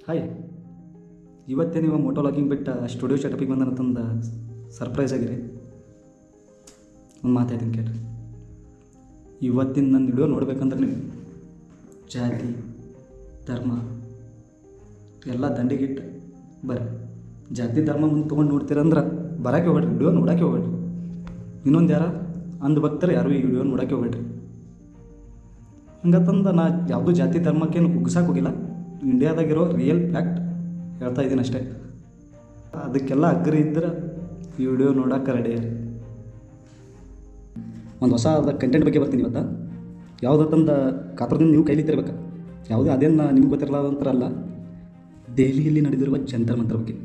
Hi, ಇವತ್ತೇ ನೀವು Moto logging ಬಿಟ್ಟು ಸ್ಟುಡಿಯೋ ಸೆಟಪಿಗೆ ಬಂದನಂತಂದು ಸರ್ಪ್ರೈಸ್ ಆಗಿರಿ. ಒಂದು ಮಾತಾಡ್ತೀನಿ ಕೇಳ್ರಿ. ಇವತ್ತಿನ ನನ್ನ ವಿಡಿಯೋ ನೋಡ್ಬೇಕಂದ್ರೆ ನೀವು ಜಾತಿ ಧರ್ಮ ಎಲ್ಲ ದಂಡಿಗಿಟ್ಟು ಬರ್ರಿ. ಜಾತಿ ಧರ್ಮ ಮುಂದೆ ತೊಗೊಂಡು ನೋಡ್ತೀರಂದ್ರೆ ಬರೋಕ್ಕೆ ಹೋಗ್ಬೇಡ್ರಿ, ವಿಡಿಯೋ ನೋಡೋಕ್ಕೆ ಹೋಗ್ಬೇಡ್ರಿ. ಇನ್ನೊಂದು ಯಾರ ಅಂದು ಭಕ್ತರು ಯಾರು ಈ ವಿಡಿಯೋ ನೋಡೋಕ್ಕೆ ಹೋಗ್ಬೇಡ್ರಿ. ಹಂಗತ್ತಂದು ನಾ ಯಾವುದೂ ಜಾತಿ ಧರ್ಮಕ್ಕೇನು ಕುಗ್ಸಕ್ಕೆ ಹೋಗಿಲ್ಲ. ಇಂಡಿಯಾದಾಗಿರೋ ರಿಯಲ್ ಫ್ಯಾಕ್ಟ್ ಹೇಳ್ತಾ ಇದ್ದೀನಿ ಅಷ್ಟೇ. ಅದಕ್ಕೆಲ್ಲ ಅಗ್ರಿ ಇದ್ರೆ ಈ ವಿಡಿಯೋ ನೋಡೋಕೆ ರೆಡಿ. ಒಂದು ಹೊಸ ಕಂಟೆಂಟ್ ಬಗ್ಗೆ ಬರ್ತೀನಿ ಇವತ್ತು. ಯಾವುದಂತಂದು ಕಾತ್ರದಿಂದ ನೀವು ಕೈಲಿತ್ತಿರ್ಬೇಕು. ಯಾವುದೇ ಅದೇನು ನಿಮ್ಗೆ ಗೊತ್ತಿರಲಾದಂಥರಲ್ಲ. ದೆಹಲಿಯಲ್ಲಿ ನಡೆದಿರುವ ಜಂತರ್ ಮಂತರ ಬಗ್ಗೆ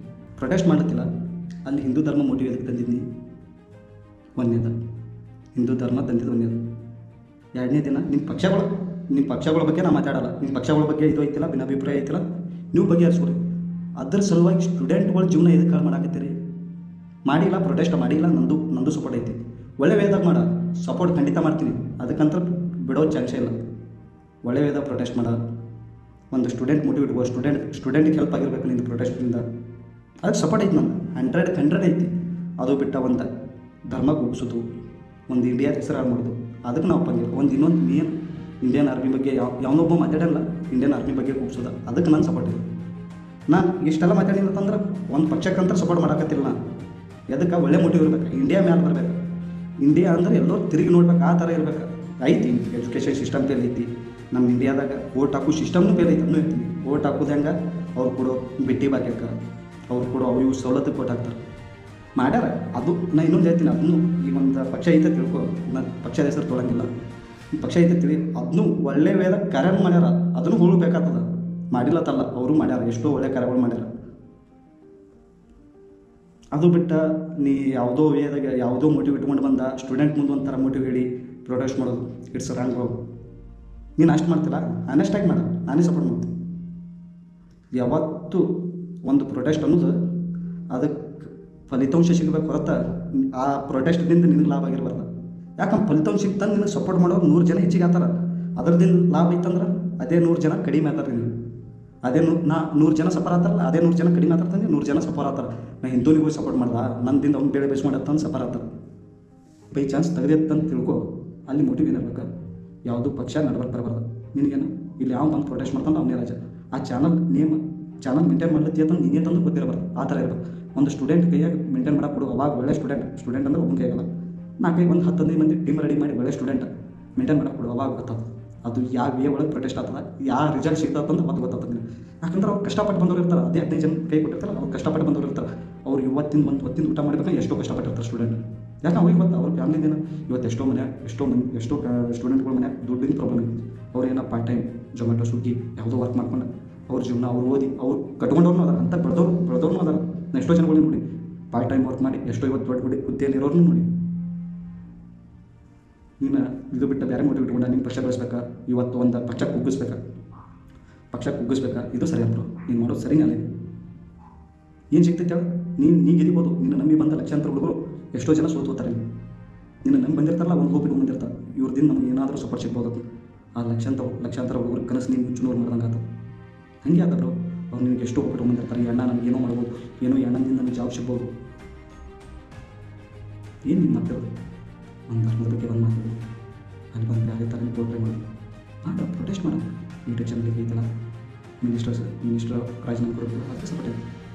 ಪ್ರೊಟೆಸ್ಟ್ ಮಾಡತ್ತಿಲ್ಲ. ಅಲ್ಲಿ ಹಿಂದೂ ಧರ್ಮ ಮೋಟಿವ್ ಎದಕ್ಕೆ ತಂದಿದ್ದೀನಿ? ಒಂದನೇದು ಹಿಂದೂ ಧರ್ಮ ತಂದಿದ್ದು ಒಂದನೇದು. ಎರಡನೇ ದಿನ ನಿಮ್ಮ ಪಕ್ಷಗಳ ಬಗ್ಗೆ ನಾನು ಮಾತಾಡಲ್ಲ. ನಿಮ್ಮ ಪಕ್ಷಗಳ ಬಗ್ಗೆ ಇದು ಐತಿಲ್ಲ, ಭಿನ್ನಾಭಿಪ್ರಾಯ ಐತಿಲ್ಲ, ನೀವು ಬಗೆಹರಿಸ್ಕೊರಿ. ಅದ್ರ ಸಲುವಾಗಿ ಸ್ಟೂಡೆಂಟ್ಗಳ ಜೀವನ ಎದಕ್ಕೆ ಕಾಳು ಮಾಡಾಕತ್ತೀರಿ? ಮಾಡಿಲ್ಲ, ಪ್ರೊಟೆಸ್ಟ್ ಮಾಡಿಲ್ಲ, ನಂದು ಸಪೋರ್ಟ್ ಐತಿ. ಒಳ್ಳೆ ವೇದಾಗ ಮಾಡ, ಸಪೋರ್ಟ್ ಖಂಡಿತ ಮಾಡ್ತೀನಿ. ಅದಕ್ಕಂತ ಬಿಡೋ ಚಾನ್ಸೇ ಇಲ್ಲ. ಒಳ್ಳೆ ವೇದ ಪ್ರೊಟೆಸ್ಟ್ ಮಾಡ, ಒಂದು ಸ್ಟೂಡೆಂಟ್ ಮೋಟಿವೇಟ್ ಇಟ್ಕೋ. ಸ್ಟೂಡೆಂಟಿಗೆ ಹೆಲ್ಪ್ ಆಗಿರ್ಬೇಕು ನಿಂದು ಪ್ರೊಟೆಸ್ಟಿಂದ. ಅದಕ್ಕೆ ಸಪೋರ್ಟ್ ಐತಿ. ನಂದು 100 ಐತಿ. ಅದು ಬಿಟ್ಟ ಒಂದು ಧರ್ಮ ಕುಗ್ಸೋದು, ಒಂದು ಇಂಡಿಯಾ ಹೆಸರು ಹಾಳು ಮಾಡೋದು, ಅದಕ್ಕೆ ನಾವು ಒಪ್ಪಂಗಿಲ್ಲ. ಇನ್ನೊಂದು ಮೇನ್ ಇಂಡಿಯನ್ ಆರ್ಮಿ ಬಗ್ಗೆ ಯಾವನೊಬ್ಬ ಮಾತಾಡಲ್ಲ. ಇಂಡಿಯನ್ ಆರ್ಮಿ ಬಗ್ಗೆ ಕೂಗ್ಸೋದು, ಅದಕ್ಕೆ ನಾನು ಸಪೋರ್ಟ್ ಇದೆ. ನಾನು ಇಷ್ಟೆಲ್ಲ ಮಾತಾಡಿಲ್ಲ ಅಂತಂದ್ರೆ ಒಂದು ಪಕ್ಷಕ್ಕಂತ ಸಪೋರ್ಟ್ ಮಾಡೋಕತ್ತಿಲ್ಲ. ನಾನು ಎದಕ್ಕೆ ಒಳ್ಳೆ ಮೋಟಿವ್ ಇರ್ಬೇಕು, ಇಂಡಿಯಾ ಮ್ಯಾಲೆ ಬರಬೇಕು. ಇಂಡಿಯಾ ಅಂದರೆ ಎಲ್ಲರೂ ತಿರುಗಿ ನೋಡ್ಬೇಕು, ಆ ಥರ ಇರ್ಬೇಕು. ಐತಿ ಎಜುಕೇಷನ್ ಸಿಸ್ಟಮ್ ಫೇಲ್ ಐತಿ ನಮ್ಮ ಇಂಡಿಯಾದಾಗ. ಓಟ್ ಹಾಕೋ ಸಿಸ್ಟಮ್ನು ಫೇಲ್ ಐತಿ. ಅದನ್ನು ಇರ್ತೀನಿ. ಓಟ್ ಹಾಕೋದು ಹೆಂಗೆ, ಅವ್ರು ಕೊಡೋ ಬಿಟ್ಟಿ ಬಾಕ್ಯಕ್ಕೆ ಅವ್ರು ಕೊಡೋ ಅವು ಇವು ಸವಲತ್ತು ಓಟ್ ಹಾಕ್ತಾರೆ. ಮಾಡ್ಯಾರ. ಅದು ನಾನು ಇನ್ನೊಂದು ಹೇಳ್ತೀನಿ. ಅದನ್ನು ಈ ಒಂದು ಪಕ್ಷ ಐತೆ ತಿಳ್ಕೊ. ನಾನು ಪಕ್ಷದ ಹೆಸರು ತೊಗೊಳಂಗಿಲ್ಲ. ಈ ಪಕ್ಷ ಐತೆ ತಿಳಿ, ಅದನ್ನು ಒಳ್ಳೆ ವೇದ ಕಾರ್ಯ ಮಾಡ್ಯಾರ. ಅದನ್ನು ಹೋಗ್ಬೇಕಾಗ್ತದ. ಮಾಡಿಲ್ಲತ್ತಲ್ಲ, ಅವರು ಮಾಡ್ಯಾರ. ಎಷ್ಟೋ ಒಳ್ಳೆ ಕಾರ್ಯಗಳು ಮಾಡ್ಯಾರ. ಅದು ಬಿಟ್ಟ ನೀ ಯಾವುದೋ ವೇದಾಗ ಯಾವುದೋ ಮೋಟಿವ್ ಇಟ್ಕೊಂಡು ಬಂದ ಸ್ಟೂಡೆಂಟ್ ಮುಂದೆ ಒಂಥರ ಮೋಟಿವ್ ಹೇಳಿ ಪ್ರೊಟೆಸ್ಟ್ ಮಾಡೋದು, ಇಟ್ಸ್ ರಾಂಗ್ ಬ್ರೋ. ನೀನು ಅಷ್ಟು ಮಾಡ್ತಿಲ್ಲ, ಆನೆಸ್ಟಾಗಿ ಮಾಡ. ನಾನೇ ಸಪೋರ್ಟ್ ಮಾಡ್ತೀನಿ. ಯಾವತ್ತೂ ಒಂದು ಪ್ರೊಟೆಸ್ಟ್ ಅನ್ನೋದು ಅದಕ್ಕೆ ಫಲಿತಾಂಶ ಸಿಗಬೇಕು ಹೊರತ ಆ ಪ್ರೊಟೆಸ್ಟ್ದಿಂದ ನಿನಗೆ ಲಾಭ ಆಗಿರ್ಬಾರ್ದು. ಯಾಕಂದ್ರೆ ಫಲಿತಾಂಶ ಸಿಗ್ತಂದು ನಿನಗೆ ಸಪೋರ್ಟ್ ಮಾಡೋರು 100 ಜನ ಹೆಚ್ಚಿಗೆ ಆಗ್ತಾರೆ. ಅದರದಿಂದ ಲಾಭ ಐತಂದ್ರೆ ಅದೇ 100 ಜನ ಕಡಿಮೆ ಆಗ್ತಾರೆ. ನೀವು ಅದೇ 100 ಜನ ಸಫರ್ ಆಗ್ತಾರಲ್ಲ, ಅದೇ 100 ಜನ ಕಡಿಮೆ ಆಗ್ತಾರೆ. 100 ಜನ ಸಫರ್ ಆಗ್ತಾರೆ. ನಾ ಹಿಂದೂನಿಗೂ ಸಪೋರ್ಟ್ ಮಾಡ್ದೆ, ನನ್ನಿಂದ ಅವ್ನು ಬೇಳೆ ಬೇಸ್ ಮಾಡತ್ತಂದು ಸಫರ್ ಆಗ್ತಾರೆ. ಬೈ ಚಾನ್ಸ್ ತೆಗೆದಿತ್ತಂತ ತಿಳ್ಕೊ. ಅಲ್ಲಿ ಮೋಟಿವ್ ಏನಿರ್ಬೇಕು, ಯಾವುದೂ ಪಕ್ಷ ನಡ್ಬರ್ಕ್ ಬರಬಾರ್ದು. ನಿನಗೇನು ಇಲ್ಲಿ ಯಾವ ಬಂದು ಪ್ರೊಟೆಸ್ಟ್ ಮಾಡ್ತಾನೆ ಅವನೇ ರಾಜ. ಆ ಚಾನಲ್ ಮೇಂಟೈನ್ ಮಾಡ್ಲತ್ತಿ ಅಂತ ನೀನೇ ತಂದು ಗೊತ್ತಿರಬಾರ್ದು. ಆ ಥರ ಇರ್ಬೇಕು. ಒಂದು ಸ್ಟೂಡೆಂಟ್ ಕೈಯಾಗ ಮೇಂಟೈನ್ ಮಾಡಕ್ಕೆ ಕೊಡು. ಅವಾಗ ಒಳ್ಳೆ ಸ್ಟೂಡೆಂಟ್ ಅಂದ್ರೆ ಒಬ್ಬನ ಕೈಯಾಗಲ್ಲ. 4-5 ಒಂದು 10-15 ಮಂದಿ ಟೀಮ್ ರೆಡಿ ಮಾಡಿ ಒಳ್ಳೆ ಸ್ಟೂಡೆಂಟ್ ಮೇಂಟೈನ್ ಮಾಡಕ್ಕೆ ಕೊಡು. ಅವಾಗ ಗೊತ್ತಾಗ್ತದೆ ಅದು ಯಾವ ವೇ ಒಳಗೆ ಪ್ರೊಟೆಸ್ಟ್ ಆಗ್ತದೆ, ಯಾವ ರಿಸಲ್ಟ್ ಸಿಗ್ತದಂತ ಮತ್ತೆ ಗೊತ್ತಾಗ್ತದೆ. ಯಾಕಂದ್ರೆ ಅವ್ರು ಕಷ್ಟಪಟ್ಟು ಬಂದವರು ಇರ್ತಾರೆ. ಅದೇ 15 ಜನ ಕೈ ಕೊಟ್ಟಿರ್ತಾರೆ, ಅವ್ರು ಕಷ್ಟಪಟ್ಟು ಬಂದವರು ಇರ್ತಾರೆ. ಅವ್ರು ಹೊತ್ತಿನ ಊಟ ಮಾಡಬೇಕಂದ್ರೆ ಎಷ್ಟೋ ಕಷ್ಟಪಟ್ಟಿರ್ತಾರೆ ಸ್ಟೂಡೆಂಟ್. ಯಾಕೆ ಅವ್ರಿಗೆ ಗೊತ್ತಾ ಅವ್ರ ಫ್ಯಾಮಿಲಿ ದಿನ. ಇವತ್ತು ಎಷ್ಟೋ ಸ್ಟೂಡೆಂಟ್ಗಳ ಮನೆ ದುಡ್ಡಿನ ಪ್ರಾಬ್ಲಮ್ ಇದೆ. ಅವ್ರು ಏನೋ ಪಾರ್ಟ್ ಟೈಮ್ ಜೊಮ್ಯಾಟೊ ಸ್ವಿಗ್ಗಿ ಯಾವುದೋ ವರ್ಕ್ ಮಾಡ್ಕೊಂಡು ಅವ್ರ ಜೀವನ ಅವ್ರು ಓದಿ ಅವ್ರು ಕಟ್ಕೊಂಡವ್ರು ಅದಾರ. ಅಂತ ಬೆಳೆದವ್ರು ಅದಾರ. ಎಷ್ಟೋ ಜನಗಳು ನೋಡಿ ಪಾರ್ಟ್ ಟೈಮ್ ವರ್ಕ್ ಮಾಡಿ ಎಷ್ಟೋ ಇವತ್ತು ದೊಡ್ಡ ಹುದ್ದೆಯಲ್ಲಿರೋರ್ನು ನೋಡಿ. ನೀನು ಇದು ಬಿಟ್ಟು ಬೇರೆ ಮೋಟಿವ್ ಇಟ್ಕೊಂಡ ನಿಮ್ಮ ಪಕ್ಷ ಬೆಳೆಸ್ಬೇಕಾ, ಇವತ್ತು ಒಂದು ಪಕ್ಷ ಕುಗ್ಗಿಸ್ಬೇಕಾ, ಇದು ಸರಿ ಅಪ್ರು. ನೀನು ಮಾಡೋದು ಸರಿನೇ ಅಲ್ಲ. ಏನು ಸಿಗ್ತೈತೆ ಹೇಳು? ನೀನು ಗೆದಿಬೋದು. ನಿನ್ನ ನಂಬಿ ಬಂದ ಲಕ್ಷಾಂತರ ಹುಡುಗರು ಎಷ್ಟೋ ಜನ ಸೋತ್ಕೋತಾರೆ. ನಿನ್ನ ನಂಬಿ ಬಂದಿರ್ತಾರಲ್ಲ, ಒಂದು ಹೋಗಿ ಬಂದಿರ್ತಾರೆ. ಇವ್ರದಿಂದ ನಮ್ಗೆ ಏನಾದರೂ ಸಪೋರ್ಟ್ ಸಿಗ್ಬೋದು. ಆ ಲಕ್ಷಾಂತರ ಹುಡುಗರು ಕನಸು ನೀನು ಮುಚ್ಚುನೂರು ಮಾಡ್ದಂಗೆ ಆತ. ಹಂಗೆ ಆದವರು ಅವ್ರು ನಿನಗೆ ಎಷ್ಟೋ ಹೋಗ್ಬಿಟ್ಟು ಬಂದಿರ್ತಾರೆ. ಈ ಅಣ್ಣ ನಮ್ಗೆ ಏನೋ ಮಾಡ್ಬೋದು, ಏನೋ ಈ ಅಣ್ಣನಿಂದ ನಮಗೆ ಜಾಬ್ ಸಿಗ್ಬೋದು. ಏನು ನೀನು ಮಾತಾಡೋದು? ಒಂದು ಧರ್ಮದ ಬಗ್ಗೆ ಒಂದು ಮಾತಾಡೋದು, ಅಲ್ಲಿ ಬಂದರೆ ಅದೇ ಥರ ಪೋರ್ಟ್ರೇ ಮಾಡೋದು, ಪ್ರೊಟೆಸ್ಟ್ ಮಾಡೋದು. ನ್ಯೂಟ್ರಿಷನ್ಗೆ ಐತಲ್ಲ, ಮಿನಿಸ್ಟರ್ ರಾಜೀನಾಮೆ ಕೊಡಬೇಕು. ಅದಕ್ಕೆ ಸಪೋರ್ಟ್ ಐತಿ,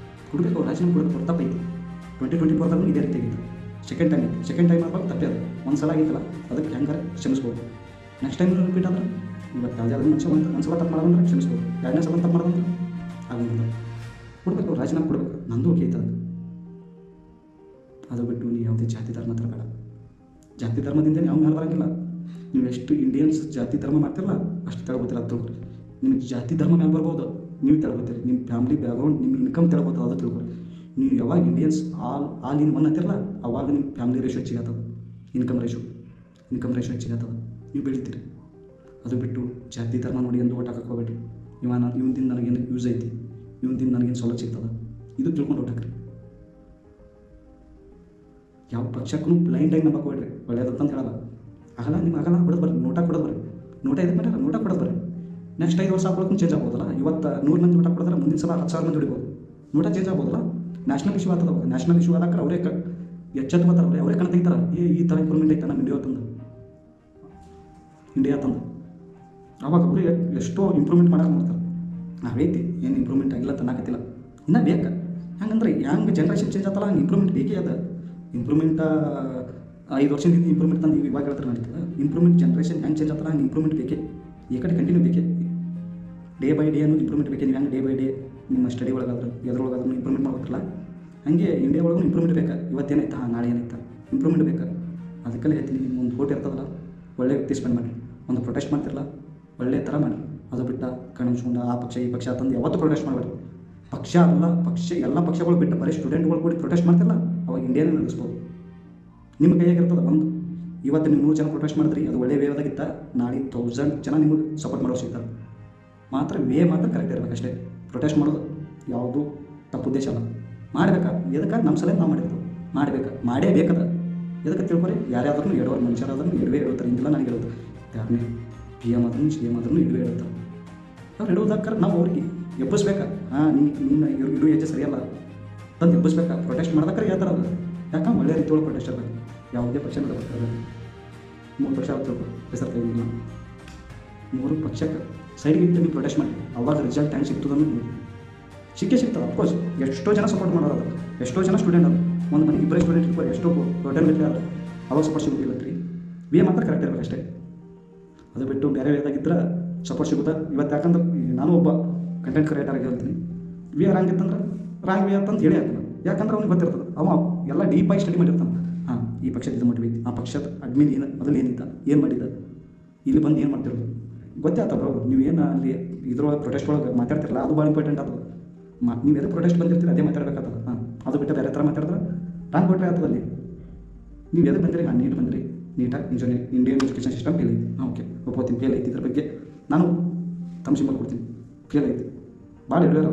ಕೊಡಬೇಕು. ರಾಜೀನಾಮೆ ಕೊಡಬೇಕು. ತಪ್ಪೈತಿ. 2024 ಇದೇ ರೀತಿ ಆಗಿತ್ತು. ಸೆಕೆಂಡ್ ಟೈಮ್ ಆಗ್ಬೇಕು. ತಪ್ಪೇ ಅದು ಒಂದು ಸಲ ಆಗಿತ್ತಲ್ಲ, ಅದಕ್ಕೆ ಹೆಂಗಾರೆ ಕ್ಷಮಿಸ್ಬೋದು. ನೆಕ್ಸ್ಟ್ ಟೈಮ್ ರಿಪೀಟ್ ಅಂದ್ರೆ ಇವತ್ತು ಯಾವುದೇ ಅದನ್ನು ಒಂದು ಸಲ ತಪ್ಪು ಮಾಡೋದಂದ್ರೆ ಕ್ಷಮಿಸ್ಬೋದು. 2ನೇ ಸಲ ತಪ್ಪು ಮಾಡೋದಂದ್ರೆ ಆಗಂಗಿಲ್ಲ. ಕೊಡಬೇಕು, ರಾಜೀನಾಮೆ ಕೊಡಬೇಕು. ನಂದು ಓಕೆ ಐತೆ ಅದು ಬಿಟ್ಟು ನೀವು ಯಾವುದೇ ಜಾತಿ ಧರ್ಮ ತರಬೇಡ. ಜಾತಿ ಧರ್ಮದಿಂದ ಯಾವ ಮೇಲೆ ಬರೋಂಗಿಲ್ಲ. ನೀವು ಎಷ್ಟು ಇಂಡಿಯನ್ಸ್ ಜಾತಿ ಧರ್ಮ ಮಾಡ್ತಿರಲ್ಲ ಅಷ್ಟು ತಿಳ್ಕೊತೀರ. ಅದು ತಿಳ್ಕೊರಿ. ನಿಮಗೆ ಜಾತಿ ಧರ್ಮ ಮೇಲೆ ಬರ್ಬೋದು, ನೀವು ತಿಳ್ಕೊತೀರಿ. ನಿಮ್ಮ ಫ್ಯಾಮಿಲಿ ಬ್ಯಾಕ್ಗ್ರೌಂಡ್, ನಿಮ್ಮ ಇನ್ಕಮ್ ತಿಳ್ಕೊತದೆ, ಅದು ತಿಳ್ಕೊರಿ. ನೀವು ಯಾವಾಗ ಇಂಡಿಯನ್ಸ್ ಆಲ್ ಇನ್ ಒನ್ ಅಂತಿರಲ್ಲ, ಅವಾಗ ನಿಮ್ಮ ಫ್ಯಾಮಿಲಿ ರೇಷೋ ಹೆಚ್ಚಿಗೆ ಆಗ್ತದೆ. ಇನ್ಕಮ್ ರೇಷೋ ಹೆಚ್ಚಿಗೆ ಆಗ್ತದೆ. ನೀವು ಬೆಳಿತೀರಿ. ಅದು ಬಿಟ್ಟು ಜಾತಿ ಧರ್ಮ ನೋಡಿ ಎಂದು ಓಟ್ ಹಾಕಕ್ಕೆ ಹೋಗ್ಬೇಡ್ರಿ. ಇವತ್ತಿನ ನನಗೇನು ಯೂಸ್ ಐತಿ, ಇವತ್ತಿನ ನನಗೇನು ಸವಲತ್ತು ಸಿಗ್ತದೆ, ಇದು ತಿಳ್ಕೊಂಡು ಓಟ್ ಹಾಕ್ರಿ. ಯಾವ ಪಕ್ಷಕ್ಕೂ ಬ್ಲೈಂಡಾಗಿ ನಂಬಕ್ಕೆ ಹೋಗ್ಬೇಡ್ರಿ. ಒಳ್ಳೇದಂತ ಹೇಳಲ್ಲ. ಆಗಲ್ಲ, ನಿಮ್ಗೆ ಆಗಲ್ಲ, ಕೊಡೋದು ಬರ್ರಿ. ನೋಟ ಕೊಡೋದು ಬರ್ರಿ. ನೋಟ ಇದಕ್ಕೆ ಮಾಡ್ಯಾರ, ನೋಟ ಕೊಡೋದು ಬರ್ರಿ. ನೆಕ್ಸ್ಟ್ 5 ವರ್ಷ ಹಾಕೊಳ್ಳೋಕೆ ಚೇಂಜ್ ಆಗ್ಬೋದಲ್ಲ. ಇವತ್ತು 100 ಮಂದಿ ಊಟ ಕೊಡಿದ್ರೆ ಮುಂದಿನ ಸಲ 10,000 ಮಂದಿ ಹೊಡಿಬೋದು. ಊಟ ಚೇಂಜ್ ಆಗ್ಬೋದಲ್ಲ. ನ್ಯಾಷನಲ್ ಇಶ್ಯೂ ಆಗ್ತದೆ. ನ್ಯಾಷನಲ್ ಇಶ್ಯೂ ಆದಾಕ ಅವರೇ ಎಚ್ಚೆತ್ತು ಬರ್ತಾರೆ, ಅವರೇ ಕಣ್ ತೆಗಿತಾರೆ. ಈ ಥರ ಇಂಪ್ರೂವ್ಮೆಂಟ್ ಐತೆ ನಮ್ಮ ಇಂಡಿಯಾ ತಂದು ಅವಾಗ ಅವರು ಎಷ್ಟೋ ಇಂಪ್ರೂವ್ಮೆಂಟ್ ಮಾಡೋಕೆ ಮಾಡ್ತಾರೆ. ನಾವೈತಿ ಏನು ಇಂಪ್ರೂವ್ಮೆಂಟ್ ಆಗಿಲ್ಲ ತನ್ನಕತ್ತಿಲ್ಲ, ಇನ್ನೂ ಬೇಕು. ಹೆಂಗಂದ್ರೆ ಹೆಂಗೆ ಜನ್ರೇಷನ್ ಚೇಂಜ್ ಆಗ್ತಲ್ಲ ಹಂಗೆ ಇಂಪ್ರೂವ್ಮೆಂಟ್ ಬೇಕೇ ಅದ. ಇಂಪ್ರೂವ್ಮೆಂಟ್ 5 ವರ್ಷದಿಂದ ಇಂಪ್ರೂವ್ಮೆಂಟ್ ತಂದು ಇವಾಗ ಹೇಳ್ತಾರೆ ನಡೀತದೆ. ಇಂಪ್ರೂವ್ಮೆಂಟ್ ಜನ್ರೇಷನ್ ಹೆಂಗೆ ಚೇಂಜ್ ಆಗ್ತಲ್ಲ ಹಂಗೆ ಇಂಪ್ರೂವ್ಮೆಂಟ್ ಬೇಕೇ. ಈ ಕಡೆ ಕಂಟಿನ್ಯೂ ಬೇಕೇ. ಡೇ ಬೈ ಡೇ ಅನ್ನೋದು ಇಂಪ್ರೂವ್ಮೆಂಟ್ ಬೇಕೇ. ನೀವು ಹೆಂಗೆ ಡೇ ಬೈ ಡೇ ನಿಮ್ಮ ಸ್ಟಡಿ ಒಳಗಾದ್ರೆ ಎದ್ರೊಳಗಾದ್ರೂ ಇಂಪ್ರೂವ್ಮೆಂಟ್ ಮಾಡ್ಬೇಕಲ್ಲ, ಹಂಗೆ ಇಂಡಿಯಾ ಒಳಗೂ ಇಂಪ್ರೂವ್ಮೆಂಟ್ ಬೇಕಾ. ಇವತ್ತೇನಾಯ್ತಾ ನಾಳೆ ಏನಾಯ್ತಾ ಇಂಪ್ರೂವ್ಮೆಂಟ್ ಬೇಕಾ. ಅದಕ್ಕೆಲ್ಲ ಹೇಳ್ತೀನಿ, ಒಂದು ವೋಟ್ ಇರ್ತದಲ್ಲ ಒಳ್ಳೆ ವ್ಯಕ್ತಿ ಸ್ಪೆಂಡ್ ಮಾಡಿ. ಒಂದು ಪ್ರೊಟೆಸ್ಟ್ ಮಾಡ್ತಿರಲ್ಲ ಒಳ್ಳೆ ಥರ ಮಾಡಿ. ಅದು ಬಿಟ್ಟು ಕಣಿಸ್ಕೊಂಡು ಆ ಪಕ್ಷ ಈ ಪಕ್ಷ ಅಂತಂದು ಯಾವತ್ತೂ ಪ್ರೊಟೆಸ್ಟ್ ಮಾಡಬೇಡಿ. ಪಕ್ಷ ಅಲ್ಲ, ಎಲ್ಲ ಪಕ್ಷಗಳು ಬಿಟ್ಟು ಬರೀ ಸ್ಟೂಡೆಂಟ್ಗಳು ಕೂಡ ಪ್ರೊಟೆಸ್ಟ್ ಮಾಡ್ತಿರಲ್ಲ ಅವಾಗ ಇಂಡಿಯಾನೇ ನಡೆಸ್ಬೋದು. ನಿಮ್ಮ ಕೈಯಾಗಿರ್ತದೆ. ಒಂದು ಇವತ್ತು ನೀವು 100 ಜನ ಪ್ರೊಟೆಸ್ಟ್ ಮಾಡಿದ್ರಿ, ಅದು ಒಳ್ಳೆ ವೇದಾಗಿತ್ತ. ನಾಳೆ 1000 ಜನ ನಿಮಗೆ ಸಪೋರ್ಟ್ ಮಾಡೋರು ಸಿಗ್ತಾರೆ. ಮಾತ್ರ ಕರೆಕ್ಟ್ ಇರಬೇಕಷ್ಟೇ. ಪ್ರೊಟೆಸ್ಟ್ ಮಾಡೋದು ಯಾವುದು ತಪ್ಪು ಉದ್ದೇಶ ಅಲ್ಲ. ಮಾಡಬೇಕಾ ಎದಕ್ಕೆ ನಮ್ಮ ಸಲ ನಾವು ಮಾಡಿರ್ತೀವಿ, ಮಾಡೇ ಬೇಕದ. ಎದಕ್ಕೆ ತಿಳ್ಕೊರಿ, ಯಾರ್ಯಾದ್ರೂ ಎಡೋರು ಮನುಷ್ಯರಾದ್ರೂ ಎಡವೇ ಹೇಳ್ತಾರೆ. ಇಂದಿಲ್ಲ ನನಗೆ ಹೇಳ್ತಾರೆ, ಯಾರನ್ನೇ PM ಆದ್ರೂ CM ಆದ್ರೂ ಎಡವೇ ಹೇಳ್ತಾರೆ. ಅವ್ರು ಎಡುವುದಕ್ಕಾರ ನಾವು ಅವ್ರಿಗೆ ಎಬ್ಬಿಸ್ಬೇಕಾ. ನೀನು ಇಡು ಹೆಜ್ಜೆ ಸರಿಯಲ್ಲ ತಂದು ಎಬ್ಬಿಸ್ಬೇಕಾ. ಪ್ರೊಟೆಸ್ಟ್ ಮಾಡೋದಕ್ಕಾರ ಹೇಳ್ತಾರೆ. ಅದು ಯಾಕಂದ್ರೆ ಒಳ್ಳೆ ರೀತಿ ಒಳಗೆ ಪ್ರೊಟೆಸ್ಟ್ ಇರಬೇಕು. ಯಾವುದೇ ಪಕ್ಷ ಬರ್ತಾರೆ 3 ಪಕ್ಷ ಆಗ್ತಿರ್ಬೇಕು ಹೆಸರು ತೆಗಿಲ್ಲ. 3 ಪಕ್ಷಕ್ಕೆ ಸೈಡ್ಗೆ ಇಟ್ಟು ನೀವು ಪ್ರೊಟೆಸ್ಟ್ ಮಾಡಿ. ಅವಾಗ ರಿಸಲ್ಟ್ ಹೆಂಗೆ ಸಿಗ್ತದನ್ನು ಸಿಗ್ತದೆ. ಅಫ್ಕೋರ್ಸ್ ಎಷ್ಟೋ ಜನ ಸಪೋರ್ಟ್ ಮಾಡೋದು, ಎಷ್ಟೋ ಜನ ಸ್ಟೂಡೆಂಟ್ ಅದು. ಒಂದು ಮನೆಗೆ 2 ಸ್ಟೂಡೆಂಟ್ ಇರ್ಬೋದು, ಎಷ್ಟೋ ಟೋಟಲ್ ಬಿಟ್ಟರೆ ಆದ್ರೆ ಅವಾಗ ಸಪೋರ್ಟ್ ಸಿಗೋದಿಲ್ಲ ರೀ. ಮಾತ್ರ ಕರೆಕ್ಟ್ ಇರಬೇಕು ಅಷ್ಟೇ. ಅದು ಬಿಟ್ಟು ಬೇರೆ ವೇದಾಗಿದ್ದರೆ ಸಪೋರ್ಟ್ ಸಿಗುತ್ತೆ. ಇವತ್ತು ಯಾಕಂದ್ರೆ ನಾನು ಒಬ್ಬ ಕಂಟೆಂಟ್ ಕ್ರಿಯೇಟರ್ ಆಗಿ ಹೇಳ್ತೀನಿ, ರಾಂಗ್ ಇತ್ತಂದ್ರೆ ರಾಂಗ್ ಅಂತಂದು ಹೇಳಿ ಆಗ್ತಾನೆ. ಯಾಕಂದ್ರೆ ಅವ್ನಿಗೆ ಗೊತ್ತಿರ್ತದೆ, ಅವ ಎಲ್ಲ ಡೀಪಾಗಿ ಸ್ಟಡಿ ಮಾಡಿರ್ತಾನೆ. ಈ ಪಕ್ಷದ ಇದು ಮೋಟಿವ್ ಐತಿ, ಆ ಪಕ್ಷದ ಅಡ್ಮಿನ್ ಏನು ಮೊದಲು ಏನಿದ್ದ, ಏನು ಮಾಡಿದ್ದ, ಇಲ್ಲಿ ಬಂದು ಏನು ಮಾಡ್ತಿರೋದು ಗೊತ್ತೇ ಆಗ್ತದೆ ಬ್ರೋ. ನೀವು ಏನು ಅಲ್ಲಿ ಇದ್ರೊಳಗೆ ಪ್ರೊಟೆಸ್ಟ್ ಒಳಗೆ ಮಾತಾಡ್ತಿರಲ್ಲ, ಅದು ಭಾಳ ಇಂಪಾರ್ಟೆಂಟ್ ಆಗ್ತದೆ. ನೀವು ಎದು ಪ್ರೊಟೆಸ್ಟ್ ಬಂದಿರ್ತೀರಿ ಅದೇ ಮಾತಾಡಬೇಕಾಗ್ತದೆ. ಅದು ಬಿಟ್ಟು ಬೇರೆ ಥರ ಮಾತಾಡಿದ್ರೆ ರಾಂಗ್ ಕೊಟ್ಟರೆ ಆಗ್ತದೆ. ಅಲ್ಲಿ ನೀವು ಎದಕ್ಕೆ ಬಂದಿರಿ, ನೀಟ್ ಬಂದಿರಿ, ನೀಟಾಗಿ ಇಂಡಿಯನ್ ಎಜುಕೇಷನ್ ಸಿಸ್ಟಮ್ ಫೇಲ್ ಐತಿ. ಓಕೆ ಒಪ್ಕೋತೀನಿ, ಫೇಲ್ ಐತಿ. ಇದ್ರ ಬಗ್ಗೆ ನಾನು ತಮ್ಮ ಸಿಂಬಲ್ ಕೊಡ್ತೀನಿ, ಫೇಲ್ ಐತಿ. ಭಾಳ ಎಡವ್ಯಾರ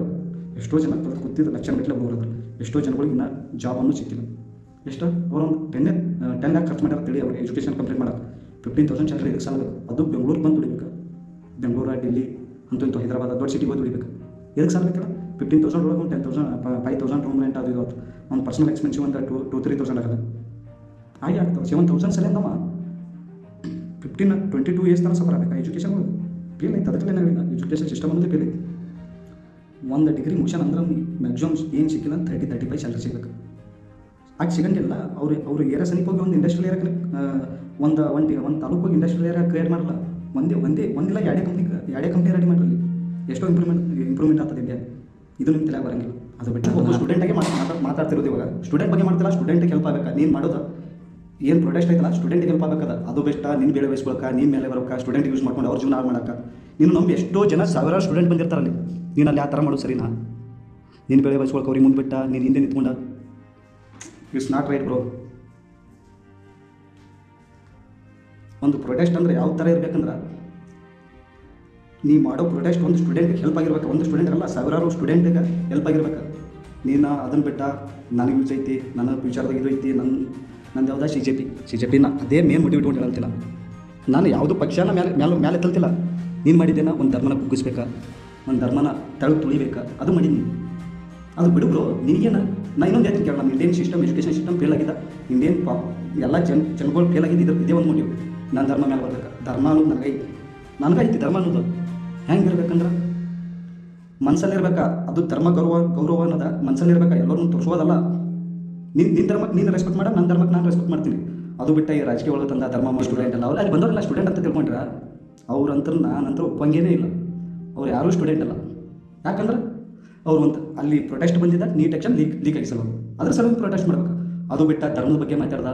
ಎಷ್ಟೋ ಜನ ಕೂತಿದ್ದು ಲಕ್ಷ ಗಟ್ಟಲೆ ಬರೋದ್ರ. ಎಷ್ಟೋ ಜನಗಳಿಗೆ ಇನ್ನೂ ಜಾಬನ್ನು ಸಿಕ್ಕಿಲ್ಲ. ಎಷ್ಟು ಅವರೊಂದು 10 ಲ್ಯಾಕ್ ಖರ್ಚು ಮಾಡ್ಯಾರ ತಿಳಿ ಅವ್ರಿಗೆ ಎಜುಕೇಷನ್ ಕಂಪ್ಲೀಟ್ ಮಾಡೋಕೆ. 15,000 ಸ್ಯಾಲರಿ ಇದಕ್ಕೆ ಸಾಲ ಬೇಕು. ಅದು ಬೆಂಗಳೂರಿಗೆ ಬಂದು ದುಡಿಬೇಕು. ಬೆಂಗಳೂರು ಡೆಲ್ಲಿ ಅಂತೂ ಇಂಥ ಹೈದರಾಬಾದ್ ದೊಡ್ಡ ಸಿಟಿಗೆ ಹೋಗಿ ದುಡಿಬೇಕು. ಎದಕ್ಕೆ ಸಾಲ ಬೇಕಲ್ಲ. 15,000 ಒಳಗೆ ಒಂದು 10,000 5,000 ರೂಮ್ ರೆಂಟ್ ಅದು ಇದು ಒಂದು ಪರ್ಸನಲ್ ಎಕ್ಸ್ಪೆನ್ಸಿವ್ ಒಂದು 2,000-3,000 ಆಗಲ್ಲ. ಹಾಗೆ ಆಗ್ತದೆ. 7,000 ಸಲ ನಮ್ಮ 15-22 ಇಯರ್ಸ್ ತನಕ ಸಫರ್ ಆಗಬೇಕಾ ಎಜುಕೇಷನ್ ಒಳಗೆ. ಫೇಲ್ ಐತೆ. ಅದಕ್ಕೆ ಹೇಳಿಲ್ಲ, ಎಜುಕೇಷನ್ ಸಿಸ್ಟಮ್ ಅನ್ನೋದೇ ಫೇಲ್ ಐತಿ. ಒಂದು ಡಿಗ್ರಿ ಮುಗಿಸೋಣ ಅಂದ್ರೆ ಅವ್ನಿಗೆ ಮ್ಯಾಕ್ಸಿಮಮ್ ಏನು ಸಿಕ್ಕಿಲ್ಲ 30-35 ಸ್ಯಾಲರಿ ಸಿಗಬೇಕು. ಆಗಿ ಸಿಗಂಗಿಲ್ಲ. ಅವರು ಏರಿಯಾ ಸನಿಪ ಹೋಗಿ ಒಂದು ಇಂಡಸ್ಟ್ರಿಯಲ್ ಏರಿಯಾಕ್ಕೆ ಒಂದು ತಾಲೂಕು ಹೋಗಿ ಇಂಡಸ್ಟ್ರಿಯಲ್ ಏರಿಯಾ ಕ್ರಿಯೇಟ್ ಮಾಡಲ್ಲ. ಒಂದಿಲ್ಲ ಎರಡೇ ಕಂಪ್ನಿ ರೆಡಿ ಮಾಡಲಿ. ಎಷ್ಟೋ ಇಂಪ್ರೂವ್ಮೆಂಟ್ ಆಗ್ತದೆ ಇಂಡಿಯಾ. ಇದು ನಿಮ್ಮ ತಲೆಗೆ ಬರೋಂಗಿಲ್ಲ. ಅದು ಬಿಟ್ಟು ಒಬ್ಬ ಸ್ಟೂಡೆಂಟಾಗಿ ಮಾತಾಡ್ತಿರೋದು. ಇವಾಗ ಸ್ಟೂಡೆಂಟ್ ಬಗ್ಗೆ ಮಾಡ್ತಿಲ್ಲ, ಸ್ಟೂಡೆಂಟಿಗೆ ಹೆಲ್ಪ್ ಆಗಬೇಕಾ. ನೀನು ಮಾಡೋದು ಏನು ಪ್ರೊಟೆಸ್ಟ್ ಐತಲ್ಲ ಸ್ಟೂಡೆಂಟಿಗೆ ಹೆಲ್ಪ್ ಆಗಬೇಕದ. ಅದು ಬೆಸ್ಟ್. ನಿನ್ನ ಬೇಳೆ ಬೇಯಿಸ್ಕೊಳಕ್ಕೆ, ನೀನು ಮೇಲೆ ಬರೋಕೆ, ಸ್ಟೂಡೆಂಟ್ ಯೂಸ್ ಮಾಡ್ಕೊಂಡು ಅವ್ರ ಜೀವನ ಹಾಳು ಮಾಡೋಕೆ. ನೀನು ನಮ್ಗೆ ಎಷ್ಟೋ ಜನ ಸಾವಿರಾರು ಸ್ಟೂಡೆಂಟ್ ಬಂದಿರ್ತಾರಲ್ಲಿ. ನೀನು ಅಲ್ಲಿ ಆ ಥರ ಮಾಡೋದು ಸರಿನಾ. ನೀನು ಬೇಳೆ ಬೇಯಿಸ್ಕೊಳಕ್ಕೆ ಅವ್ರಿಗೆ ಮುಂದೆ ಬಿಟ್ಟ ನೀನು ಹಿಂದೆ ನಿಂತ್ಕೊಂಡ, ಇಟ್ಸ್ ನಾಟ್ ರೈಟ್ ಬ್ರೋ. ಒಂದು ಪ್ರೊಟೆಸ್ಟ್ ಅಂದರೆ ಯಾವ ಥರ ಇರಬೇಕಂದ್ರೆ, ನೀ ಮಾಡೋ ಪ್ರೊಟೆಸ್ಟ್ ಒಂದು ಸ್ಟೂಡೆಂಟ್ಗೆ ಹೆಲ್ಪ್ ಆಗಿರ್ಬೇಕು. ಒಂದು ಸ್ಟೂಡೆಂಟ್ ಅಲ್ಲ, ಸಾವಿರಾರು ಸ್ಟೂಡೆಂಟಿಗೆ ಹೆಲ್ಪ್ ಆಗಿರ್ಬೇಕು. ನೀನು ಅದನ್ನು ಬಿಟ್ಟ ನನಗೆ ಯೂಸ್ ಐತಿ, ನನ್ನ ಫ್ಯೂಚರ್ದಾಗ ಇದು ಐತಿ, ನಂದು ಯಾವುದಾ CJP ಅದೇ ಮೇನ್ ಮೋಟಿವೇಟ್ ಅಂತ ಹೇಳ್ತಿಲ್ಲ ನಾನು. ಯಾವುದು ಪಕ್ಷನ ಮೇಲೆ ಎತ್ತಲ್ತಿಲ್ಲ. ನೀನು ಮಾಡಿದ್ದೇನ ಒಂದು ಧರ್ಮನ ಕುಗ್ಗಿಸ್ಬೇಕಾ, ಒಂದು ಧರ್ಮನ ತೆಳಗೆ ತುಳಿಬೇಕಾ, ಅದು ಮಾಡಿದ್ದೀನಿ. ಅದು ಬಿಡು ಬ್ರೋ. ನಿನಗೇನ ನಾ ಇನ್ನೊಂದು ಹೇಳ್ತೀನಿ ಕೇಳ. ನಮ್ಮ Indian system education system fail ಆಗಿದೆ. ಇಂಡಿಯನ್ ಎಲ್ಲ ಜನಗಳು ಫೇಲ್ ಆಗಿದೆ. ಇದೇ ಒಂದು ಮೋಟಿವ್. ನಾನು ಧರ್ಮ ಮೇಲೆ ಬರ್ಬೇಕು. ಧರ್ಮ ಅನ್ನೋದು ನನಗೈತಿ. ಧರ್ಮ ಅನ್ನೋದು ಹೆಂಗೆ ಇರ್ಬೇಕಂದ್ರೆ ಮನಸ್ಸಲ್ಲಿರ್ಬೇಕಾ. ಅದು ಧರ್ಮ ಗೌರವ ಅನ್ನೋದ ಮನಸ್ಸಲ್ಲಿರ್ಬೇಕಾ. ಎಲ್ಲರೂ ತೋರಿಸೋದಲ್ಲ. ನಿನ್ನ ಧರ್ಮಕ್ಕೆ ನೀನು ರೆಸ್ಪೆಕ್ಟ್ ಮಾಡ, ನನ್ನ ಧರ್ಮಕ್ಕೆ ನಾನು ರೆಸ್ಪೆಕ್ಟ್ ಮಾಡ್ತೀನಿ. ಅದು ಬಿಟ್ಟು ಈ ರಾಜಕೀಯ ಒಳಗೆ ತಂದ ಧರ್ಮ ಸ್ಟೂಡೆಂಟ್ ಅಲ್ಲ. ಅಲ್ಲಿ ಬಂದವರೆಲ್ಲ ಸ್ಟೂಡೆಂಟ್ ಅಂತ ತಿಳ್ಕೊಂಡ್ರೆ ಅವ್ರಂತರ ನಾನಂತರ ಒಪ್ಪಂಗೇನೇ ಇಲ್ಲ. ಅವ್ರು ಯಾರೂ ಸ್ಟೂಡೆಂಟ್ ಅಲ್ಲ. ಯಾಕಂದ್ರೆ ಅವ್ರು ಒಂದು ಅಲ್ಲಿ ಪ್ರೊಟೆಸ್ಟ್ ಬಂದಿದ್ದ ನೀಟ್ ಆಕ್ಷನ್ ಲೀಕ್ ಆಗಿಸಲ್ಲ. ಅದ್ರ ಸಲುವಾಗಿ ಪ್ರೊಟೆಸ್ಟ್ ಮಾಡ್ಬೇಕು. ಅದು ಬಿಟ್ಟು ಧರ್ಮದ ಬಗ್ಗೆ ಮಾತಾಡ್ದ,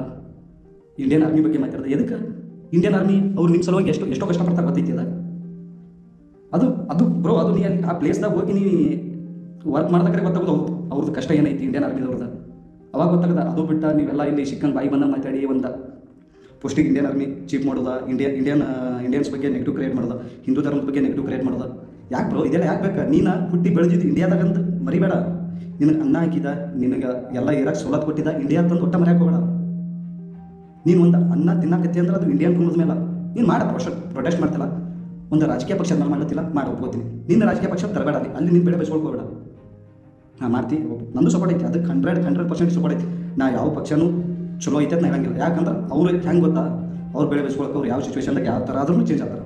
ಇಂಡಿಯನ್ ಆರ್ಮಿ ಬಗ್ಗೆ ಮಾತಾಡ್ದ. ಎದಕ್ಕೆ ಇಂಡಿಯನ್ ಆರ್ಮಿ ಅವ್ರು ನಿಮ್ಮ ಸಲುವಾಗಿ ಎಷ್ಟೋ ಕಷ್ಟಪಡ್ತಾರೆ ಗೊತ್ತೈತಿ. ಅದು ಬ್ರೋ, ಅದು ನೀ ಆ ಪ್ಲೇಸ್ದಾಗ ಹೋಗಿ ನೀ ವರ್ಕ್ ಮಾಡ್ದಕ್ರೆ ಗೊತ್ತಾಗೋದು ಅವ್ರದ್ದು ಕಷ್ಟ ಏನೈತಿ ಇಂಡಿಯನ್ ಆರ್ಮಿದವ್ರದ್ದು. ಅವಾಗ ಗೊತ್ತಾಗದ. ಅದು ಬಿಟ್ಟು ನೀವೆಲ್ಲ ಇಲ್ಲಿ ಚಿಕ್ಕನ್ ಬಾಯಿ ಬಂದ ಮಾತಾಡಿ ಒಂದು ಪೋಸ್ಟಿಗೆ ಇಂಡಿಯನ್ ಆರ್ಮಿ ಚೀಫ್ ಮಾಡೋದು, ಇಂಡಿಯನ್ಸ್ ಬಗ್ಗೆ ನೆಗೆಟಿವ್ ಕ್ರಿಯೇಟ್ ಮಾಡೋದು, ಹಿಂದೂ ಧರ್ಮದ ಬಗ್ಗೆ ನೆಗೆಟಿವ್ ಕ್ರಿಯೇಟ್ ಮಾಡೋದು. ಯಾಕೆ ಬ್ರೋ ಇದೆಲ್ಲ ಯಾಕೆ ಬೇಕು. ನೀನು ಹುಟ್ಟಿ ಬೆಳೆದಿದ್ದು ಇಂಡಿಯಾದಾಗಂತ ಮರಿಬೇಡ. ನಿನಗೆ ಅನ್ನ ಹಾಕಿದ, ನಿನಗೆ ಎಲ್ಲ ಇರಕ್ಕೆ ಸವಲತ್ತು ಕೊಟ್ಟಿದ್ದ ಇಂಡಿಯಾ ಅಂತಂದು ಒಟ್ಟ ಮರ್ಯಾಕೆ ಹೋಗಬೇಡ. ನೀನು ಒಂದು ಅನ್ನ ತಿನ್ನಕತ್ತಿ ಅಂದ್ರೆ ಅದು ಇಂಡಿಯನ್ ಕುಣದ ಮೇಲೆ ನೀನು ಮಾಡ ಪ್ರೊಟೆಸ್ಟ್ ಮಾಡ್ತಿಲ್ಲ. ಒಂದು ರಾಜಕೀಯ ಪಕ್ಷ ನಾನು ಮಾಡತ್ತಿಲ್ಲ ಮಾಡಿ ಒಪ್ಕೋತೀನಿ. ನಿನ್ನ ರಾಜಕೀಯ ಪಕ್ಷ ತರಬೇಡ ಅಲ್ಲಿ ನಿನ್ನ ಬೆಳೆ ಬೆಳೆಸ್ಕೊಳ್ಕೋಬೇಡ. ಹಾಂ ಮಾಡ್ತಿ, ನಂದು ಸಪೋರ್ಟ್ ಐತಿ, ಅದಕ್ಕೆ 100% ಸಪೋರ್ಟ್ ಐತಿ. ನಾ ಯಾವ ಪಕ್ಷನೂ ಚಲೋ ಐತೆ ಅಂತ ಹೇಳಂಗಿಲ್ಲ. ಯಾಕಂದ್ರೆ ಅವ್ರು ಹೆಂಗೆ ಗೊತ್ತಾ, ಅವ್ರು ಬೆಳೆ ಬೆಳೆಸ್ಕೊಳಕ್ಕೆ ಅವ್ರು ಯಾವ ಸಿಚುವೇಶನ್ದಾಗ ಯಾವ ಥರ ಆದ್ರೂ ಚೇಂಜ್ ಆಗ್ತಾರೆ.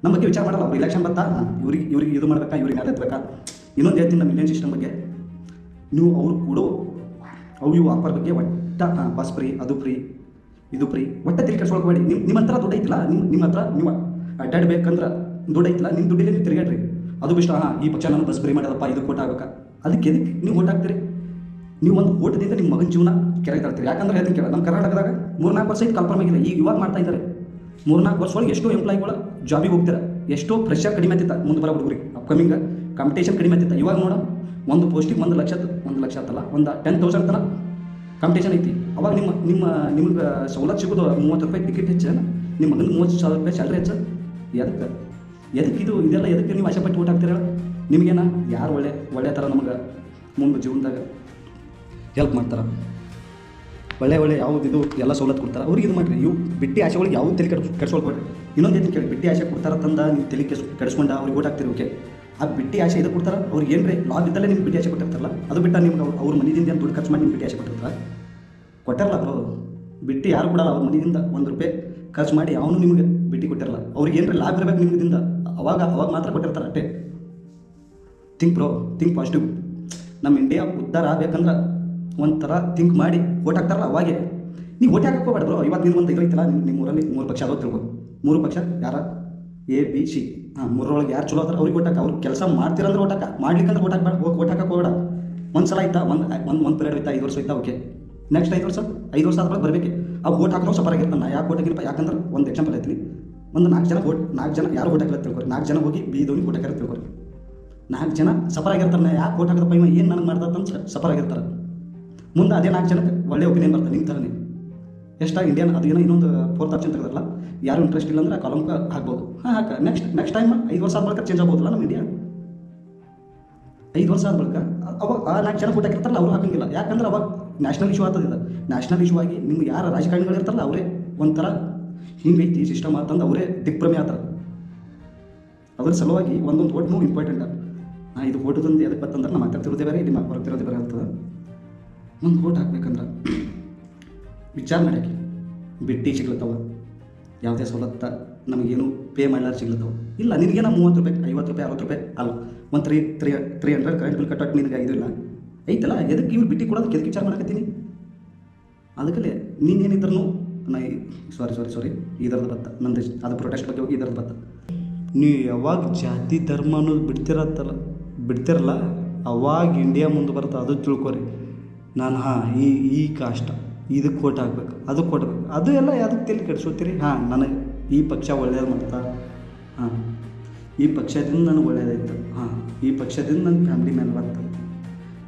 ನಮ್ಮ ಬಗ್ಗೆ ವಿಚಾರ ಮಾಡಲ್ಲ. ಅವ್ರು ಇಲೆಕ್ಷನ್ ಬರ್ತಾ ಇವ್ರಿಗೆ ಇದು ಮಾಡ್ಬೇಕಾ, ಇವ್ರಿಗೆ ಮ್ಯಾಲೆ ಎತ್ತಬೇಕಾ. ಇನ್ನೊಂದು ಹೇಳ್ತೀನಿ, ನಮ್ಮ ಇಂಡಿಯನ್ ಸಿಸ್ಟಮ್ ಬಗ್ಗೆ ನೀವು ಅವ್ರು ಕೊಡೋ ಅವು ಇವು ಆಫರ್ ಬಗ್ಗೆ ಒಟ್ಟ ಬಸ್ ಫ್ರೀ, ಅದು ಫ್ರೀ, ಇದು ಫ್ರೀ, ಒಟ್ಟ ತಿರುಗಿ ಕೆಡ್ಸ್ಕೊಳ್ಬೇಡಿ. ನಿಮ್ಮ ಹತ್ರ ದುಡ್ಡು ಐತಿಲ್ಲ, ನಿಮ್ಮ ಹತ್ರ ನೀವು ಅಡ್ಡಾಡ್ಬೇಕಂದ್ರೆ ದುಡ್ಡು ಐತಿಲ್ಲ, ನಿಮ್ಮ ದುಡ್ಡಿಗೆ ನೀವು ತಿರುಗಾಡ್ರಿ. ಅದು ಬಿಟ್ಟು ಈ ಪಕ್ಷ ನಾನು ಬಸ್ ಫ್ರೀ ಮಾಡೋದಪ್ಪ, ಇದು ಕೋಟ್ ಆಗ್ಬೇಕಾ, ಅದಕ್ಕೆ ನೀವು ಓಟ್ ಹಾಕ್ತೀರಿ. ನೀವು ಒಂದು ಓಟದಿಂದ ನಿಮ್ಮ ಮಗನ ಜೀವನ ಕೆಳಗೆ ತರ್ತೀರಿ. ಯಾಕಂದ್ರೆ ಹೇಳ್ತೀನಿ ಕೇಳ, ನಮ್ಮ ಕರ್ನಾಟಕದಾಗ 3-4 ವರ್ಷ ಇದು ಕನ್ಫರ್ಮ್ ಆಗಿಲ್ಲ. ಈಗ ಇವಾಗ ಮಾಡ್ತಾ ಇದ್ದಾರೆ. 3-4 ವರ್ಷ ಒಳಗೆ ಎಷ್ಟೋ ಎಂಪ್ಲಾಯಿಗಳು ಜಾಬಿಗೆ ಹೋಗ್ತಾರೆ, ಎಷ್ಟೋ ಪ್ರೆಷರ್ ಕಡಿಮೆ ಆಗ್ತಿತ್ತ ಮುಂದೆ ಬರೋ ಹುಡುಗರಿಗೆ, ಅಪ್ಕಮಿಂಗ್ ಕಾಂಪಿಟೇಷನ್ ಕಡಿಮೆ ಆಗ್ತಿತ್ತ. ಇವಾಗ ನೋಡ ಒಂದು ಪೋಸ್ಟಿಗೆ 1 ಲಕ್ಷ ಅಂತಲ್ಲ, ಒಂದು 10,000 ತನಕ ಕಾಂಪಿಟೇಷನ್ ಐತಿ. ಅವಾಗ ನಿಮ್ಗೆ ಸವಲತ್ತು ಸಿಗೋದು 30 ರೂಪಾಯಿ ಟಿಕೆಟ್ ಹೆಚ್ಚು, ನಿಮ್ಮ ಮಗನ 30,000 ರೂಪಾಯಿ ಸ್ಯಾಲ್ರಿ ಹೆಚ್ಚು. ಎದಕ್ಕೆ ಇದೆಲ್ಲ ಎದಕ್ಕೆ ನೀವು ಆಸೆ ಪಟ್ಟು ಓಟ್ ಹಾಕ್ತೀರ? ನಿಮಗೇನ ಯಾರು ಒಳ್ಳೆ ಥರ ನಮಗೆ ಮುಂದೆ ಜೀವನದಾಗ ಹೆಲ್ಪ್ ಮಾಡ್ತಾರೆ, ಒಳ್ಳೆ ಯಾವುದು ಎಲ್ಲ ಸವಲತ್ತು ಕೊಡ್ತಾರೆ, ಅವ್ರಿಗೆ ಇದು ಮಾಡಿರಿ. ಇವು ಬಿಟ್ಟಿ ಆಸೆಗಳಿಗೆ ಯಾವ ತಲೆ ಕೆಡಿಸ್ಕೊಳ್ಬೇಡ್ರಿ. ಇನ್ನೊಂದು ಏನು ಕೇಳಿ, ಬಿಟ್ಟಿ ಆಸೆ ಕೊಡ್ತಾರೆ ತಂದ ನೀವು ತಲೆ ಕೆಡಿಸ್ಕೊಂಡು ಅವ್ರಿಗೆ ಓಟ್ ಹಾಕ್ತಿರಿ. ಓಕೆ, ಆ ಬಿಟ್ಟಿ ಆಸೆ ಇದು ಕೊಡ್ತಾರೆ, ಅವ್ರಿಗೆ ಏನು ರೀ ಲಾಭ ಇದ್ದಲ್ಲೇ ನಿಮ್ಗೆ ಬಿಟ್ಟಿ ಆಸೆ ಕೊಟ್ಟಿರ್ತಾರಲ್ಲ, ಅದು ಬಿಟ್ಟು ನಿಮ್ಗೆ ಅವ್ರ ಮನೆಯಿಂದ ಏನು ದುಡ್ಡು ಖರ್ಚು ಮಾಡಿ ನಿಮ್ಗೆ ಬಿಟ್ಟಿ ಆಸೆ ಕೊಟ್ಟಿರಲ್ಲ ಬ್ರೋ. ಬಿಟ್ಟು ಯಾರು ಕೊಡಲ್ಲ, ಅವ್ರ ಮನೆಯಿಂದ 1 ರೂಪಾಯಿ ಖರ್ಚು ಮಾಡಿ ಅವನು ನಿಮಗೆ ಬಿಟ್ಟು ಕೊಟ್ಟಿರಲ್ಲ. ಅವ್ರಿಗೆ ಏನು ರೀ ಲಾಭ ಇರಬೇಕು ನಿಮ್ಗಿಂದ, ಅವಾಗ ಮಾತ್ರ ಕೊಟ್ಟಿರ್ತಾರೆ ಅಷ್ಟೇ. Think positive. ನಮ್ಮ ಇಂಡಿಯಾ ಉದ್ಧಾರ ಆಗಬೇಕಂದ್ರೆ ಒಂಥರ ಥಿಂಕ್ ಮಾಡಿ ಓಟ್ ಹಾಕ್ತಾರಲ್ಲ, ಅವಾಗೆ ನೀವು ಓಟ್ ಹಾಕಕ್ಕೆ ಹೋಗ್ಬೇಡ ಬ್ರೋ. ಇವತ್ತು ನೀನು ಒಂದು ಇದೈತಲ್ಲ, ನಿಮ್ಮ ಊರಲ್ಲಿ 3 ಪಕ್ಷ ಅದಾವ ತಿಳ್ಕೊ. 3 ಪಕ್ಷ ಯಾರ A B C, 3ರೊಳಗೆ ಯಾರು ಚಲೋ ಅದಾರ ಅವ್ರಿಗೆ ಓಟ್ ಹಾಕ. ಅವ್ರು ಕೆಲಸ ಮಾಡ್ತೀರಂದ್ರೆ ಓಟ್ ಹಾಕ, ಮಾಡ್ಲಿಕ್ಕಂದ್ರೆ ಓಟ್ ಹಾಕ್ಬೇಡ. ಓಟ್ ಹಾಕಕ್ಕೆ ಹೋಗ್ಬೇಡ. ಒಂದು ಸಲ ಆಯ್ತಾ, ಒಂದು ಪೀರಿಯಡ್ ಆಯ್ತಾ, 5 ವರ್ಷ ಆಯ್ತಾ, ಓಕೆ, ನೆಕ್ಸ್ಟ್ 5 ವರ್ಷ ಆದ್ಮೇಲೆ ಬರಬೇಕು. ಆ ಓಟ್ ಹಾಕಿರೋ ಸಪರ್ ಆಗಿರ್ತಾನೆ. ಯಾಕೆ ಓಟ್ ಹಾಕಿರಪ್ಪ, ಯಾಕಂದ್ರೆ ಒಂದು ಎಕ್ಸಾಂಪಲ್ ಹೇಳ್ತೀನಿ. ಒಂದು 4 ಜನ ಯಾರು ಓಟ್ ಹಾಕಿಲ್ಲ ತಿಳ್ಕೊರಿ. 4 ಜನ ಹೋಗಿ ಬೀದೋನಿಗೆ ಓಟ್ ಹಾಕಿರ ತಿಳ್ಕೊರಿ. 4 ಜನ ಸಫರ್ ಆಗಿರ್ತಾರೆ. ಯಾಕೆ ಓಟ್ ಹಾಕಿದಪ್ಪ, ಇವ ಏನು ನನಗೆ ಮಾಡ್ದಂತ ಸಫರ್ ಆಗಿರ್ತಾರೆ. ಮುಂದೆ ಅದೇ 4 ಜನಕ್ಕೆ ಒಳ್ಳೆ ಒಪಿನಿಯನ್ ಬರ್ತದೆ ನಿಮ್ಮ ಥರನೇ. ಎಷ್ಟ ಇಂಡಿಯನ್ ಅದು ಏನೋ ಇನ್ನೊಂದು 4th ಆಪ್ಷನ್ ತೆಗೆದ್ರಲ್ಲ, ಯಾರು ಇಂಟ್ರೆಸ್ಟ್ ಇಲ್ಲ ಅಂದ್ರೆ ಕಾಲಮ್ಗೆ ಹಾಕ್ಬೋದು. ಹಾಕ ನೆಕ್ಸ್ಟ್ ಟೈಮ್ 5 ವರ್ಷ ಆದ ಬಳಿಕ ಚೇಂಜ್ ಆಗ್ಬೋದಲ್ಲ ನಮ್ಮ ಇಂಡಿಯಾ. 5 ವರ್ಷ ಆದ ಬಳಿಕ ಅವಾಗ ಆ 4 ಜನ ಓಟ್ ಹಾಕಿರ್ತಾರಲ್ಲ, ಅವ್ರು ಹಾಕಂಗಿಲ್ಲ. ಯಾಕಂದ್ರೆ ಅವಾಗ ನ್ಯಾಷನಲ್ ಇಶ್ಯೂ ಆಗ್ತದೆ. ನ್ಯಾಷನಲ್ ಇಶ್ಯೂ ಆಗಿ ನಿಮ್ಗೆ ಯಾರು ರಾಜಕಾರಣಿಗಳು ಇರ್ತಾರಲ್ಲ, ಅವರೇ ಒಂಥರ ಹಿಂಗೈತಿ ಸಿಸ್ಟಮ್ ಅಂತಂದು ಅವರೇ ದಿಗ್ಭ್ರಮೆ ಆಗ್ತಾರೆ. ಅದ್ರ ಸಲುವಾಗಿ ಒಂದೊಂದು ಓಟ್ನೂ ಇಂಪಾರ್ಟೆಂಟ್. ಇದು ಓಟದಂದು ಎದಕ್ಕೆ ಬರ್ತಂದ್ರೆ ನಾವು ಮಾತಾಡ್ತಿರೋದೇ ಬೇರೆ, ಇಲ್ಲಿ ಬರ್ತಿರೋದೇ ಬೇರೆ ಆಗ್ತದೆ. ಒಂದು ಓಟ್ ಹಾಕ್ಬೇಕಂದ್ರೆ ವಿಚಾರ ಮಾಡಕ್ಕೆ ಬಿಟ್ಟು ಸಿಗ್ಲತ್ತವ, ಯಾವುದೇ ಸವಲತ್ತ ನಮಗೇನು ಪೇ ಮಾಡ್ಲಾರ ಸಿಗ್ಲತ್ತವ. ಇಲ್ಲ ನಿನಗೇನ 30 ರೂಪಾಯಿ 50 ರೂಪಾಯಿ 60 ರೂಪಾಯಿ ಅಲ್ಲ, ಒಂದು 300 ಕರೆಂಟ್ ಬಿಲ್ ಕಟ್ಟೋಕೆ ನಿನಗೆ ಇದು ಇಲ್ಲ ಐತಲ್ಲ, ಎದಕ್ಕೆ ಇವ್ರು ಬಿಟ್ಟು ಕೊಡೋದಕ್ಕೆ ಎದಕ್ಕೆ ವಿಚಾರ ಮಾಡಕತ್ತೀನಿ. ಅದಕ್ಕಲ್ಲೇ ನೀನೇನಿದ್ರು ನಾ ಸಾರಿ ಇದರದ್ದು ಬತ್ತ ನಂದು ಅದು ಪ್ರೊಟೆಸ್ಟ್ ಬಗ್ಗೆ ಹೋಗಿ ಇದರದ್ದು ಬತ್ತ. ನೀವು ಯಾವಾಗ ಜಾತಿ ಧರ್ಮ ಅನ್ನೋದು ಬಿಡ್ತಿರಲ್ಲ ಅವಾಗ ಇಂಡಿಯಾ ಮುಂದೆ ಬರುತ್ತೆ. ಅದು ತಿಳ್ಕೊರಿ. ನಾನು ಈ ಕಾಷ್ಟ ಇದಕ್ಕೆ ಓಟ್ ಹಾಕ್ಬೇಕು, ಅದಕ್ಕೆ ಕೊಡ್ಬೇಕು, ಅದು ಎಲ್ಲ ಯಾವುದಕ್ಕೆ ತಲೆ ಕೆಡಿಸ್ಕೊತೀರಿ. ನನಗೆ ಈ ಪಕ್ಷ ಒಳ್ಳೇದು ಮಾಡ್ತಾ, ಈ ಪಕ್ಷದಿಂದ ನನಗೆ ಒಳ್ಳೇದಾಯ್ತು, ಈ ಪಕ್ಷದಿಂದ ನನ್ನ ಫ್ಯಾಮಿಲಿ ಮೇಲೆ ಬರ್ತದೆ.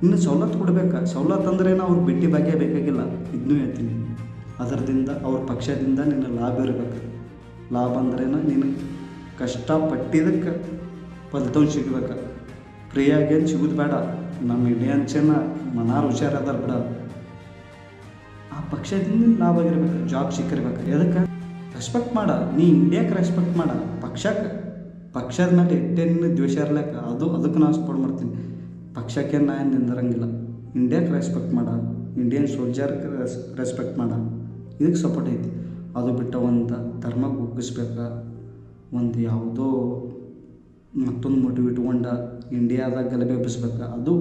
ಇನ್ನು ಸವಲತ್ತು ಕೊಡಬೇಕಾ? ಸವಲತ್ತು ಅಂದ್ರೆ ಅವ್ರು ಬಿಟ್ಟು ಬಗ್ಗೆ ಬೇಕಾಗಿಲ್ಲ, ಇದನ್ನೂ ಹೇಳ್ತೀನಿ. ಅದರದಿಂದ ಅವ್ರ ಪಕ್ಷದಿಂದ ನಿನ್ನ ಲಾಭ ಇರಬೇಕು. ಲಾಭ ಅಂದ್ರೇನ ನೀನು ಕಷ್ಟಪಟ್ಟಿದ್ದಕ್ಕೆ ಫಲಿತಾಂಶ ಸಿಗ್ಬೇಕು. ಫ್ರೀಯಾಗೇನು ಸಿಗೋದು ಬೇಡ. ನಮ್ಮ ಇಂಡಿಯನ್ಸ್ ಮನಾರು ಹುಷಾರದಾರ ಬಿಡ. ಆ ಪಕ್ಷದಿಂದ ಲಾಭ ಆಗಿರ್ಬೇಕು, ಜಾಬ್ ಸಿಕ್ಕಿರ್ಬೇಕು. ಎದಕ್ಕೆ ರೆಸ್ಪೆಕ್ಟ್ ಮಾಡ, ನೀ ಇಂಡಿಯಾಕ್ಕೆ ರೆಸ್ಪೆಕ್ಟ್ ಮಾಡ, ಪಕ್ಷದ ಮೇಲೆ ಇಟ್ಟೇನು ದ್ವೇಷ ಇರ್ಲಿಕ್ಕ, ಅದಕ್ಕೆ ನಾನು ಸಪೋರ್ಟ್ ಮಾಡ್ತೀನಿ. ಪಕ್ಷಕ್ಕೆ ನಾನು ನಿಂದಿರಂಗಿಲ್ಲ. ಇಂಡಿಯಾಕ್ಕೆ ರೆಸ್ಪೆಕ್ಟ್ ಮಾಡ, ಇಂಡಿಯನ್ ಸೋಲ್ಜರ್ಗೆ ರೆಸ್ಪೆಕ್ಟ್ ಮಾಡ, ಇದಕ್ಕೆ ಸಪೋರ್ಟ್ ಐತಿ. ಅದು ಬಿಟ್ಟು ಒಂದು ಧರ್ಮಕ್ಕೆ ಒಗ್ಗಿಸ್ಬೇಕು, ಒಂದು ಯಾವುದೋ ಮತ್ತೊಂದು ಮೋಟಿವ್ ಇಟ್ಕೊಂಡು ಇಂಡಿಯಾದಾಗ ಗಲಭೆ ಎಬ್ಬಿಸ್ಬೇಕು, ಅದು